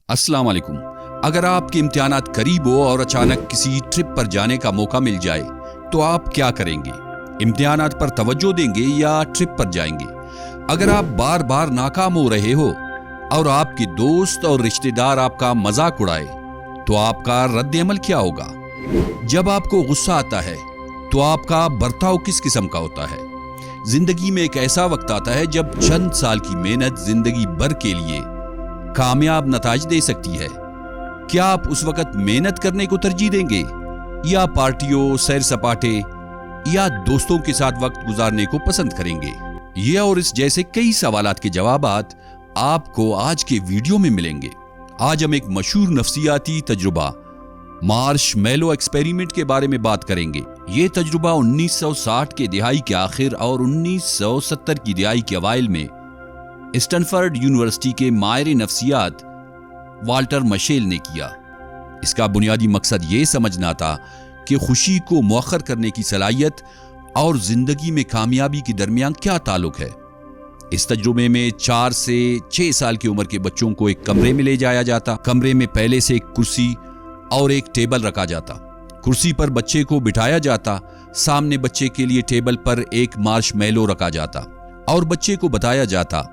अस्सलाम वालेकुम। अगर आपके इम्तिहानात करीब हो और अचानक किसी ट्रिप पर जाने का मौका मिल जाए तो आप क्या करेंगे? इम्तिहानात पर तवज्जो देंगे या ट्रिप पर जाएंगे? अगर आप बार बार नाकाम हो रहे हो और आपके दोस्त और रिश्तेदार आपका मजाक उड़ाए तो आपका रद्द अमल क्या होगा? जब आपको गुस्सा आता है तो आपका बर्ताव किस किस्म का होता है? जिंदगी में एक ऐसा वक्त आता है जब चंद साल की मेहनत जिंदगी भर के लिए कामयाब नताज दे सकती है। क्या आप उस वक्त मेहनत करने को तरजीह देंगे या पार्टियों, सैर सपाटे या दोस्तों के साथ वक्त गुजारने को पसंद करेंगे? ये और इस जैसे कई सवालात के जवाबात आपको आज के वीडियो में मिलेंगे। आज हम एक मशहूर नफ्सियाती तजुर्बा मार्शमैलो एक्सपेरिमेंट के बारे में बात करेंगे। ये तजुर्बा 1960 के दिहाई के आखिर और 1970 की दिहाई के अवाइल में स्टैनफोर्ड यूनिवर्सिटी के माहिर नफ्सियात वाल्टर मिशेल ने किया। इसका बुनियादी मकसद ये समझना था कि खुशी को मुअख्खर करने की सलाहियत और जिंदगी में कामयाबी के दरमियान क्या ताल्लुक है। इस तजुर्बे में 4 से 6 साल की उम्र के बच्चों को एक कमरे में ले जाया जाता। कमरे में पहले से एक कुर्सी और एक टेबल रखा जाता। कुर्सी पर बच्चे को बिठाया जाता, सामने बच्चे के लिए टेबल पर एक मार्शमैलो रखा जाता और बच्चे को बताया जाता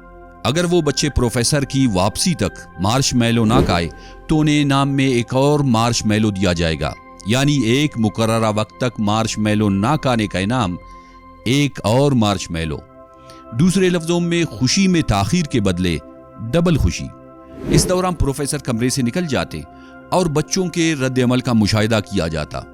अगर वो बच्चे प्रोफेसर की वापसी तक मार्शमैलो ना खाए तो उन्हें इनाम में एक और मार्शमैलो दिया जाएगा, यानी एक मुकर्ररा वक्त तक मार्शमैलो ना खाने का इनाम एक और मार्शमैलो। दूसरे लफ्जों में खुशी में ताखीर के बदले डबल खुशी। इस दौरान प्रोफेसर कमरे से निकल जाते और बच्चों के रद्द अमल का मुशाहिदा किया जाता।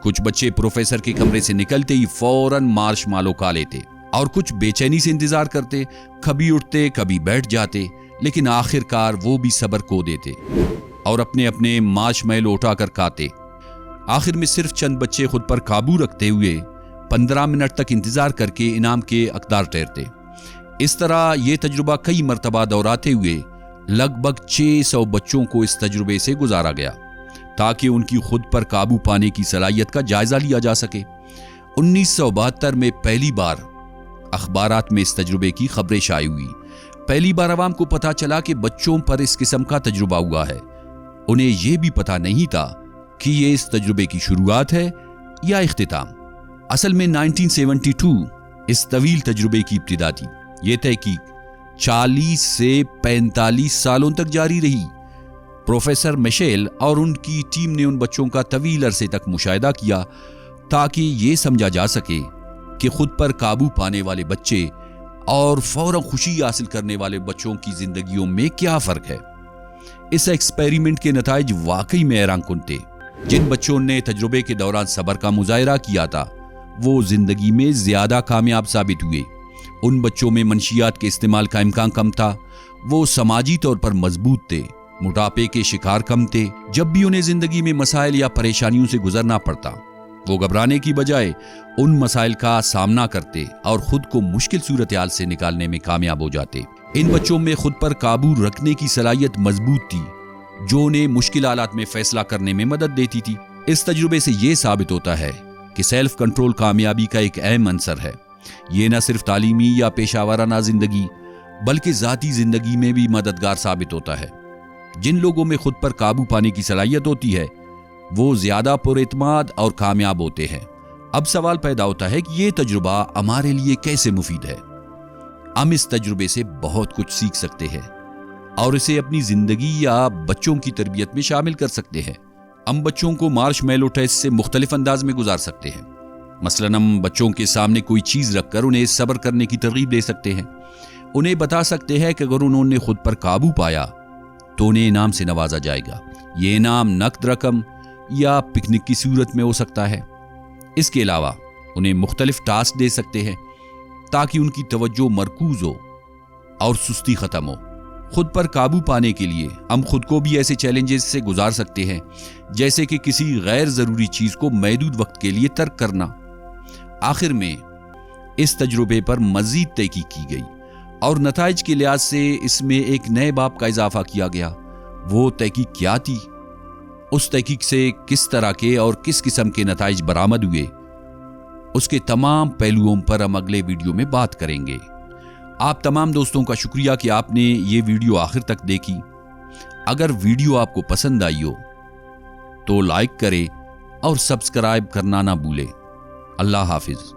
कुछ बच्चे प्रोफेसर के कमरे से निकलते ही फौरन मार्शमैलो खा लेते और कुछ बेचैनी से इंतजार करते, कभी उठते कभी बैठ जाते, लेकिन आखिरकार वो भी सब्र खो देते और अपने अपने मार्शमैलो उठाकर खाते। आखिर में सिर्फ चंद बच्चे खुद पर काबू रखते हुए 15 मिनट तक इंतजार करके इनाम के हकदार ठहरते। इस तरह ये तजुर्बा कई मरतबा दोहराते हुए लगभग 600 बच्चों को इस तजुर्बे से गुजारा गया ताकि उनकी खुद पर काबू पाने की सलाहियत का जायजा लिया जा सके। 1972 में पहली बार अखबारात में इस तजुर्बे की खबरें शाये हुई। पहली बार अवाम को पता चला कि बच्चों पर इस किस्म का तजुर्बा हुआ है। उन्हें यह भी पता नहीं था कि ये इस तजुर्बे की शुरुआत है या इख्तिताम। असल में 1972 इस तवील तजुर्बे की इब्तिदा थी। ये तहकीक 40 से 45 सालों तक जारी रही। प्रोफेसर मिशेल और उनकी टीम ने उन बच्चों का तवील अरसे तक मुशाहिदा किया ताकि ये समझा जा सके कि खुद पर काबू पाने वाले बच्चे और फौरन खुशी हासिल करने वाले बच्चों की जिंदगियों में क्या फर्क है। इस एक्सपेरिमेंट के नताइज वाकई में हैरानकुन थे। जिन बच्चों ने तजुर्बे के दौरान सब्र का मुजाहिरा किया था वो जिंदगी में ज्यादा कामयाब साबित हुए। उन बच्चों में मंशियात के इस्तेमाल का इम्कान कम था, वो समाजी तौर पर मजबूत थे, मोटापे के शिकार कम थे। जब भी उन्हें जिंदगी में मसाइल या परेशानियों से गुजरना पड़ता वो घबराने की बजाय उन मसाइल का सामना करते और खुद को मुश्किल सूरत हाल से निकालने में कामयाब हो जाते। इन बच्चों में खुद पर काबू रखने की सलाहियत मजबूत थी जो उन्हें मुश्किल हालात में फैसला करने में मदद देती थी। इस तजुर्बे से यह साबित होता है कि सेल्फ कंट्रोल कामयाबी का एक अहम अंसर है। ये न सिर्फ तालीमी या पेशावराना जिंदगी बल्कि जाती जिंदगी में भी मददगार साबित होता है। जिन लोगों में खुद पर काबू पाने की सलाहियत होती है वो ज्यादा पुरएतमाद और कामयाब होते हैं। अब सवाल पैदा होता है कि ये तजुर्बा हमारे लिए कैसे मुफीद है। हम इस तजुर्बे से बहुत कुछ सीख सकते हैं और इसे अपनी जिंदगी या बच्चों की तरबियत में शामिल कर सकते हैं। हम बच्चों को मार्शमैलो टेस्ट से मुख्तलिफ अंदाज में गुजार सकते हैं। मसलन हम बच्चों के सामने कोई चीज रखकर उन्हें सब्र करने की तरगीब दे सकते हैं। उन्हें बता सकते हैं कि अगर उन्होंने खुद पर काबू पाया तो उन्हें इनाम से नवाजा जाएगा। ये इनाम नकद रकम या पिकनिक की सूरत में हो सकता है। इसके अलावा उन्हें मुख्तलिफ टास्क दे सकते हैं ताकि उनकी तवज्जो मरकूज हो और सुस्ती खत्म हो। खुद पर काबू पाने के लिए हम खुद को भी ऐसे चैलेंजेस से गुजार सकते हैं जैसे कि किसी गैर जरूरी चीज को महदूद वक्त के लिए तर्क करना। आखिर में इस तजुर्बे पर मजीद तहकीक की गई और नताइज के लिहाज से इसमें एक नए बाब का इजाफा किया गया। वो तहकीक क्या थी, उस तहकीक से किस तरह के और किस किस्म के नताइज बरामद हुए, उसके तमाम पहलुओं पर हम अगले वीडियो में बात करेंगे। आप तमाम दोस्तों का शुक्रिया कि आपने ये वीडियो आखिर तक देखी। اگر ویڈیو آپ کو پسند آئی ہو تو لائک کریں اور سبسکرائب کرنا نہ بھولیں۔ اللہ حافظ۔